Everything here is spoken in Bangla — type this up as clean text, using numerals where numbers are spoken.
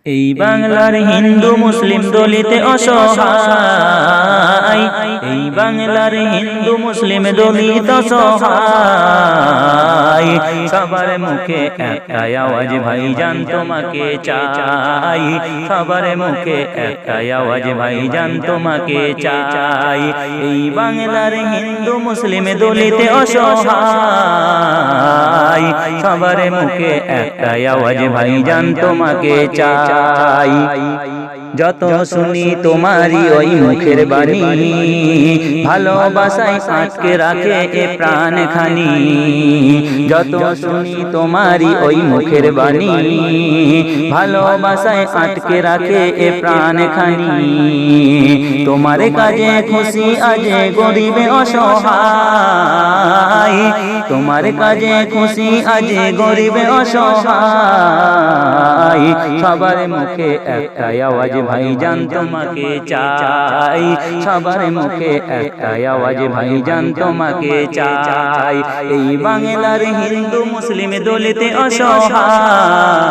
এই বাংলার হিন্দু মুসলিম দলিতে অসহায়, এই বাংলার হিন্দু মুসলিম দলিত অসহায়। সবার মুখে একটাই আওয়াজ, ভাইজান তোমাকে চাই। সবার মুখে একটাই আওয়াজ, ভাইজান তোমাকে চাই। এই বাংলার হিন্দু মুসলিম দলিতে অসহায়, সবার মুখে একটাই আওয়াজ, ভাইজান তোমাকে চাই। যত শুনি তোমারই ওই মুখের বাণী, ভালোবাসায় আটকে রাখে এ প্রাণ খানি। যত শুনি তোমারই ওই মুখের বাণী, ভালোবাসায় আটকে রাখে এ প্রাণ খানি। তোমার কাজে খুশি আজে গরিবে অসহায়, তোমার কাজে খুশি আজে গরিবে অসহায়। সবার মুখে একটাই আওয়াজ, ভাইজান তোমাকে চাই। সবার মুখে একটাই আওয়াজ, ভাইজান তোমাকে চাই। এই বাংলার হিন্দু মুসলিম দলিতে অসহায়।